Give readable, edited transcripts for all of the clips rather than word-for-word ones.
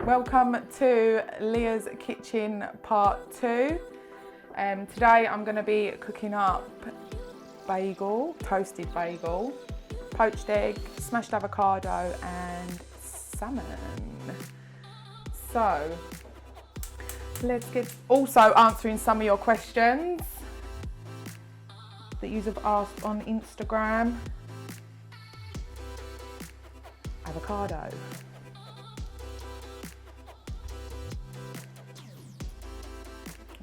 Welcome to Leah's Kitchen Part 2. Today I'm going to be cooking up bagel, toasted bagel, poached egg, smashed avocado and salmon. So let's get also answering some of your questions that you have asked on Instagram. Avocado.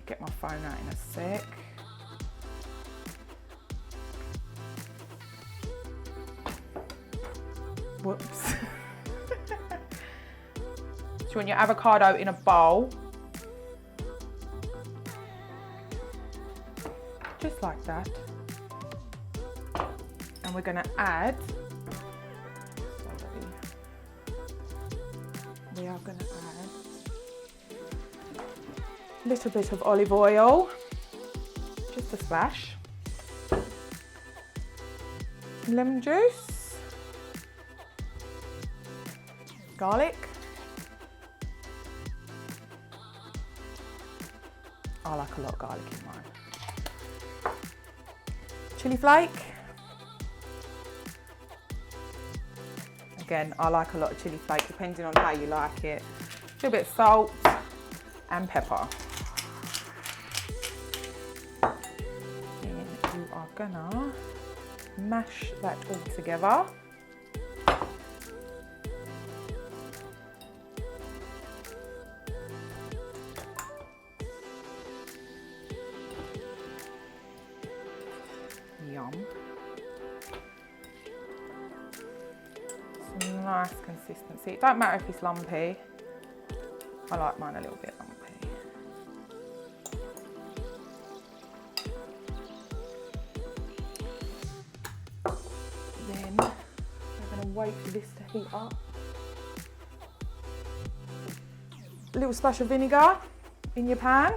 Get my phone out in a sec. Whoops. So you want your avocado in a bowl. Just like that. And we're going to add, we are going to add a little bit of olive oil, just a splash, lemon juice, garlic, I like a lot of garlic in mine, chilli flake, again I like a lot of chilli flake depending on how you like it, a little bit of salt and pepper. You are gonna mash that all together. Yum. Some nice consistency. It don't matter if it's lumpy. I like mine a little bit lumpy. Then we're going to wait for this to heat up. A little splash of vinegar in your pan.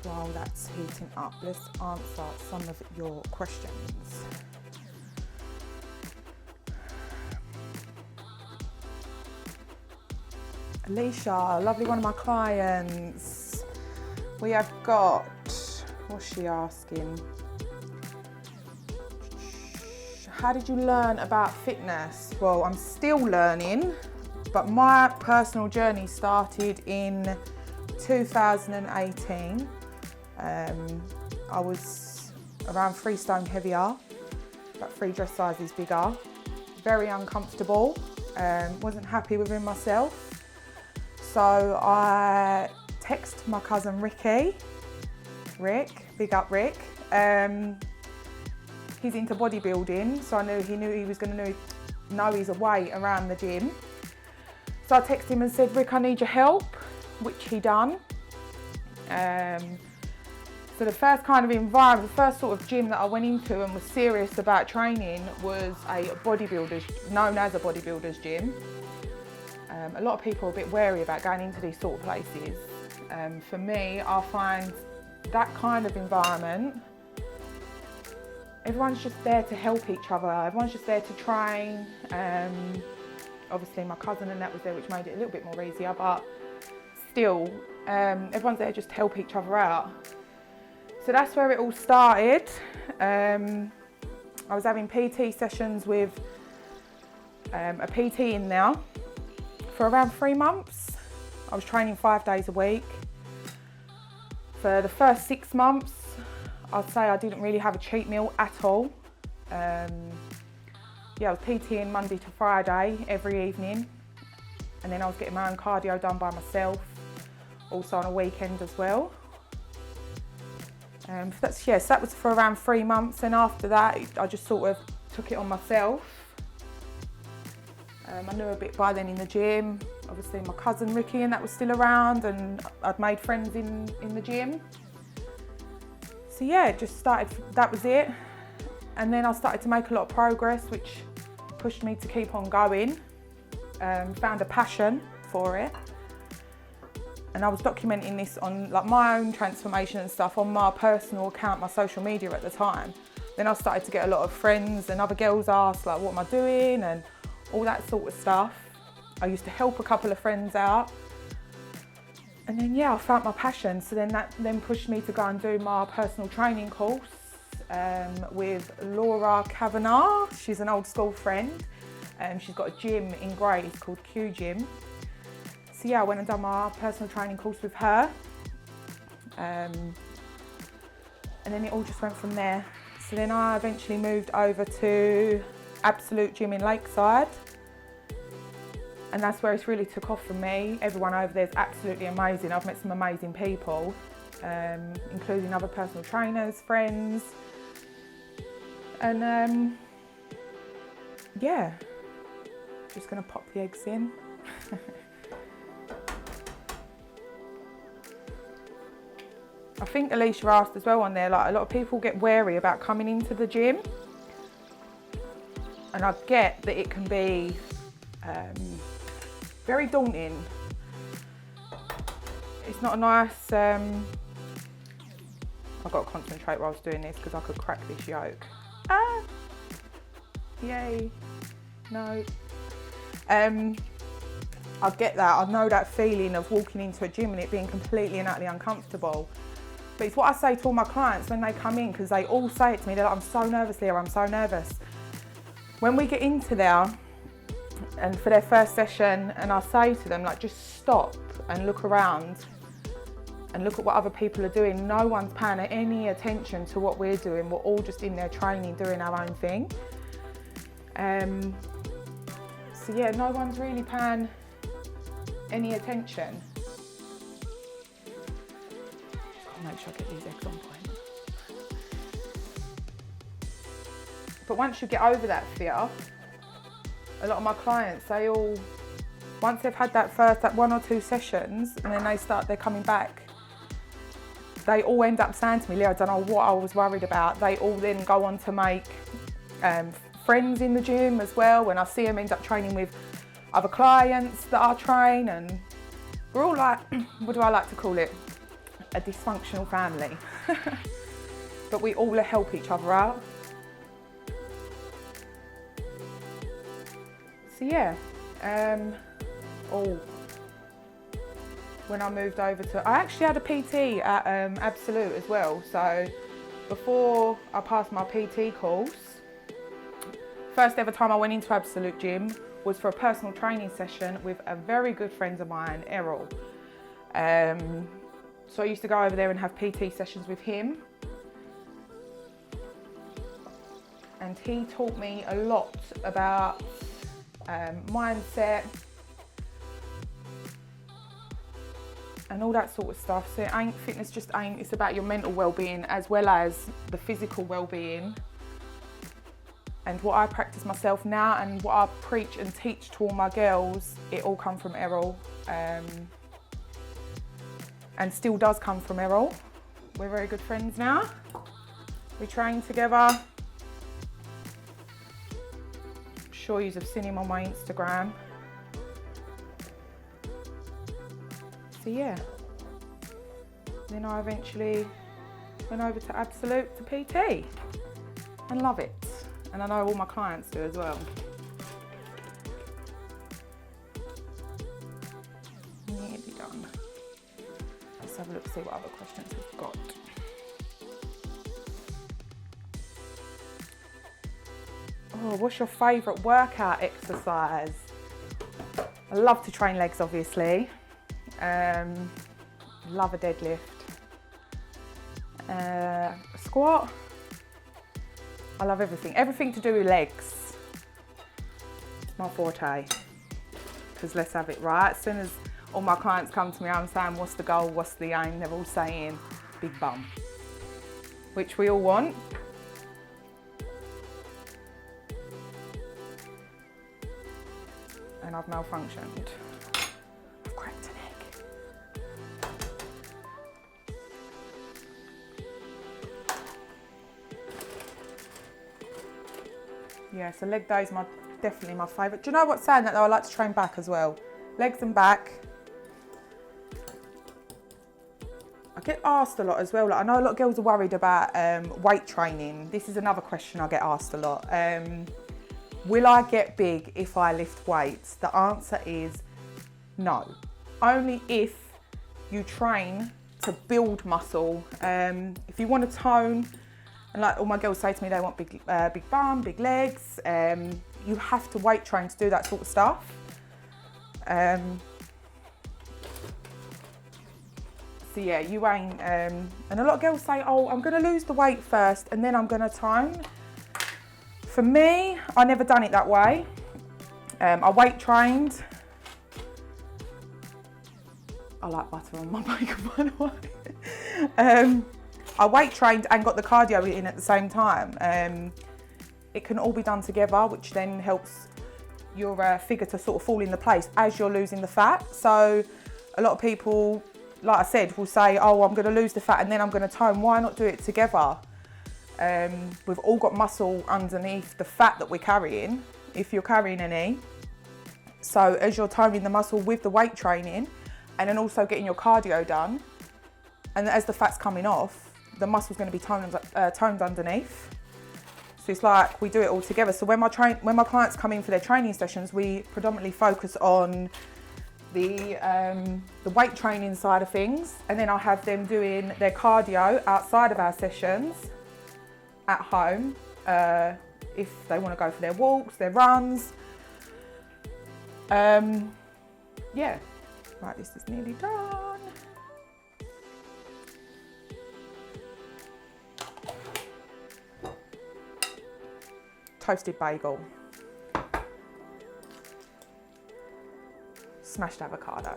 While that's heating up, let's answer some of your questions. Alicia, lovely one of my clients. We have got, what's she asking? How did you learn about fitness? Well, I'm still learning, but my personal journey started in 2018. I was around 3 stone heavier, about 3 dress sizes bigger, very uncomfortable, wasn't happy within myself. So I text my cousin Rick, big up Rick. He's into bodybuilding, so I knew he was going to know his way around the gym. So I texted him and said, Rick, I need your help, which he done. So the first kind of environment, the first sort of gym that I went into and was serious about training was known as a bodybuilder's gym. A lot of people are a bit wary about going into these sort of places. For me, I find that kind of environment, everyone's just there to help each other. Everyone's just there to train. Obviously my cousin and that was there, which made it a little bit more easier, but still, everyone's there just to help each other out. So that's where it all started. I was having PT sessions with a PT in there for around 3 months. I was training 5 days a week. For the first 6 months, I'd say I didn't really have a cheat meal at all. I was PTing Monday to Friday every evening, and then I was getting my own cardio done by myself, also on a weekend as well. So that was for around 3 months, and after that I just sort of took it on myself. I knew a bit by then in the gym. Obviously my cousin Ricky and that was still around, and I'd made friends in the gym. So yeah, it just started, that was it. And then I started to make a lot of progress, which pushed me to keep on going. Found a passion for it. And I was documenting this on like my own transformation and stuff on my personal account, my social media at the time. Then I started to get a lot of friends and other girls ask like, what am I doing? And all that sort of stuff. I used to help a couple of friends out. And then, yeah, I found my passion. So then that then pushed me to go and do my personal training course with Laura Kavanagh. She's an old school friend. She's got a gym in Grays called Q Gym. So yeah, I went and done my personal training course with her. And then it all just went from there. So then I eventually moved over to Absolute Gym in Lakeside. And that's where it's really took off for me. Everyone over there is absolutely amazing. I've met some amazing people, including other personal trainers, friends. And yeah, just gonna pop the eggs in. I think Alicia asked as well on there, like a lot of people get wary about coming into the gym. And I get that it can be very daunting. It's not a nice, I've got to concentrate while I was doing this because I could crack this yolk. Ah, yay, no. I get that, I know that feeling of walking into a gym and it being completely and utterly uncomfortable. But it's what I say to all my clients when they come in, because they all say it to me, they're like, I'm so nervous, Leah, I'm so nervous. When we get into there, and for their first session, and I say to them, like, just stop and look around and look at what other people are doing. No one's paying any attention to what we're doing. We're all just in there training, doing our own thing. So yeah, no one's really paying any attention. I'll make sure I get these eggs on point. But once you get over that fear, a lot of my clients, they all, once they've had that 1 or 2 sessions, and then they're coming back, they all end up saying to me, Leah, I don't know what I was worried about. They all then go on to make friends in the gym as well. When I see them end up training with other clients that I train, and we're all like, what do I like to call it? A dysfunctional family. But we all help each other out. So yeah, when I moved over to, I actually had a PT at Absolute as well. So before I passed my PT course, first ever time I went into Absolute Gym was for a personal training session with a very good friend of mine, Errol. So I used to go over there and have PT sessions with him. And he taught me a lot about mindset and all that sort of stuff. So fitness just ain't, it's about your mental well-being as well as the physical well-being. And what I practice myself now and what I preach and teach to all my girls, it all come from Errol. And still does come from Errol. We're very good friends now. We train together. I'm sure you have seen him on my Instagram. So yeah. Then I eventually went over to Absolute to PT and love it. And I know all my clients do as well. Nearly done. Let's have a look, see what other questions we've got. Oh, what's your favourite workout exercise? I love to train legs, obviously. Love a deadlift. A squat. I love everything. Everything to do with legs. It's my forte. Because let's have it right. As soon as all my clients come to me, I'm saying, what's the goal, what's the aim? They're all saying, big bum. Which we all want. And I've malfunctioned. I've cracked an egg. Yeah, so leg day is definitely my favourite. Do you know what's saying that though? I like to train back as well. Legs and back. I get asked a lot as well. Like, I know a lot of girls are worried about weight training. This is another question I get asked a lot. Will I get big if I lift weights? The answer is no. Only if you train to build muscle. If you want to tone, and like all my girls say to me, they want big bum, big legs. You have to weight train to do that sort of stuff. So yeah, you ain't, and a lot of girls say, oh, I'm gonna lose the weight first and then I'm gonna tone. For me, I never done it that way. I weight trained. I like butter on my bacon, by the way. I weight trained and got the cardio in at the same time. It can all be done together, which then helps your figure to sort of fall into place as you're losing the fat. So a lot of people, like I said, will say, oh, I'm going to lose the fat and then I'm going to tone. Why not do it together? We've all got muscle underneath the fat that we're carrying, if you're carrying any. So as you're toning the muscle with the weight training and then also getting your cardio done, and as the fat's coming off, the muscle's going to be toned underneath. So it's like we do it all together. So when my clients come in for their training sessions, we predominantly focus on the weight training side of things, and then I'll have them doing their cardio outside of our sessions at home, if they want to go for their walks, their runs. Yeah, right, this is nearly done. Toasted bagel, smashed avocado.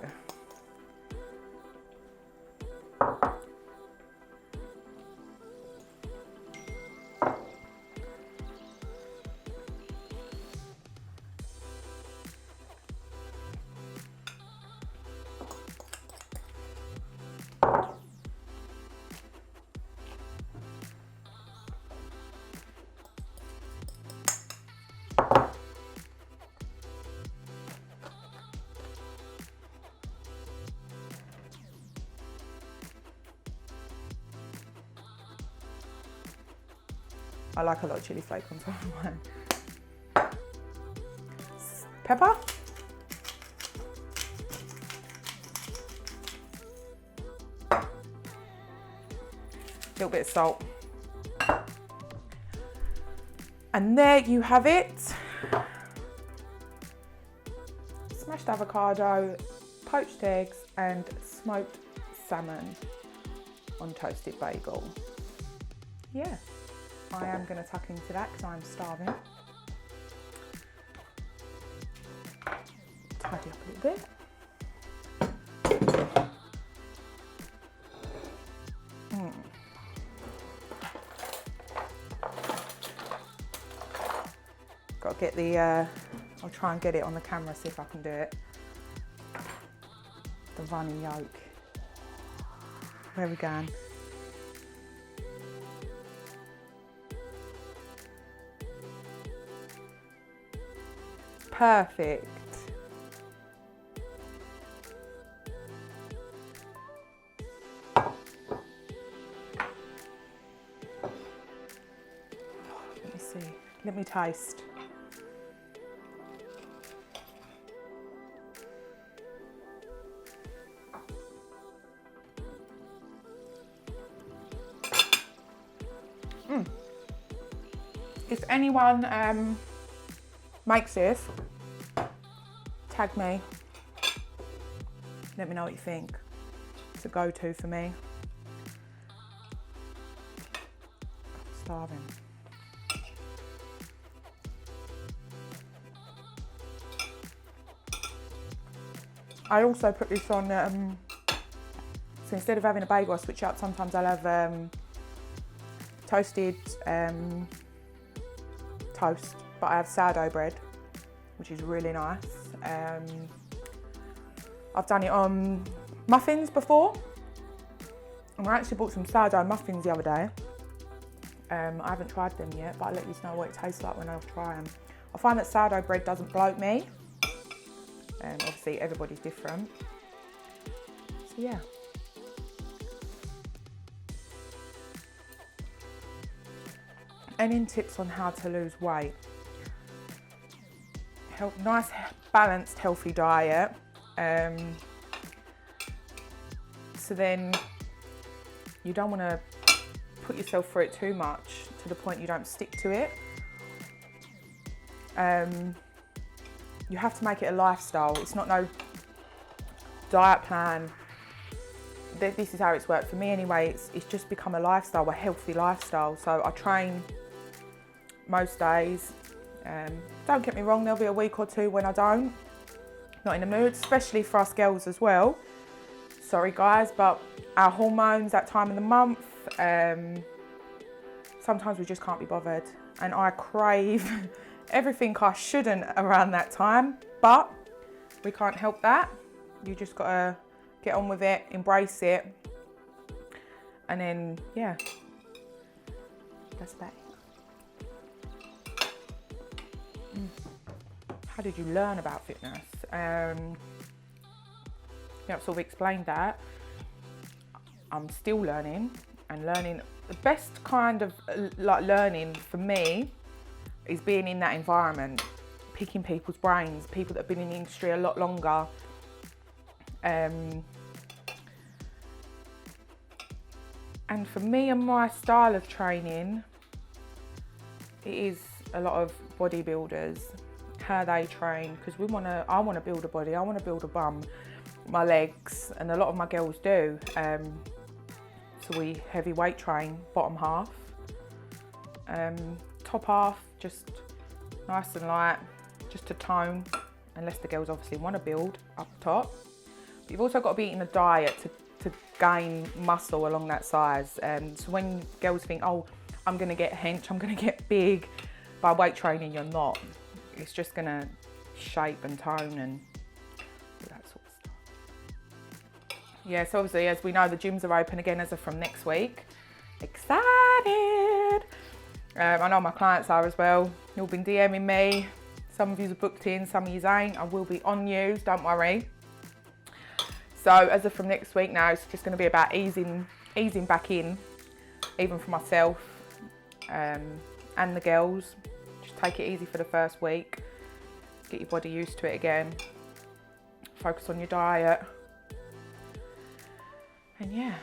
I like a lot of chili flake on top of mine. Pepper. Little bit of salt. And there you have it. Smashed avocado, poached eggs and smoked salmon on toasted bagel. Yeah. I am going to tuck into that because I'm starving. Tidy up a little bit. Got to get the, I'll try and get it on the camera, see if I can do it. The runny yolk. Where are we going? Perfect. Let me see. Let me taste. If anyone makes this, tag me. Let me know what you think. It's a go-to for me. I'm starving. I also put this on, so instead of having a bagel, I switch up. Sometimes I'll have toasted toast, but I have sourdough bread, which is really nice. I've done it on muffins before, and I actually bought some sourdough muffins the other day. I haven't tried them yet, but I'll let you know what it tastes like when I try them. I find that sourdough bread doesn't bloat me. Obviously everybody's different. So yeah. any tips on how to lose weight? Nice, balanced, healthy diet. So then you don't want to put yourself through it too much to the point you don't stick to it. You have to make it a lifestyle. It's not no diet plan. This is how it's worked for me anyway. It's just become a lifestyle, a healthy lifestyle. So I train most days. Don't get me wrong, there'll be a week or two when I don't. Not in the mood, especially for us girls as well. Sorry guys, but our hormones that time of the month, sometimes we just can't be bothered. And I crave everything I shouldn't around that time, but we can't help that. You just gotta get on with it, embrace it, and then, yeah, that's that. How did you learn about fitness? Yeah, sort of explained that. I'm still learning and learning. The best kind of like learning for me is being in that environment, picking people's brains, people that have been in the industry a lot longer. And for me and my style of training, it is a lot of bodybuilders, how they train, because I want to build a body, I want to build a bum, my legs, and a lot of my girls do. So we heavy weight train, bottom half. Top half, just nice and light, just to tone, unless the girls obviously want to build up top. But you've also got to be eating a diet to gain muscle along that size. So when girls think, oh, I'm going to get hench, I'm going to get big, by weight training you're not. It's just going to shape and tone and all that sort of stuff. Yeah, so obviously, as we know, the gyms are open again as of from next week. Excited! I know my clients are as well. You've been DMing me. Some of you are booked in, some of you ain't. I will be on you, don't worry. So as of from next week now, it's just going to be about easing back in, even for myself and the girls. Just take it easy for the first week. Get your body used to it again. Focus on your diet. And yeah.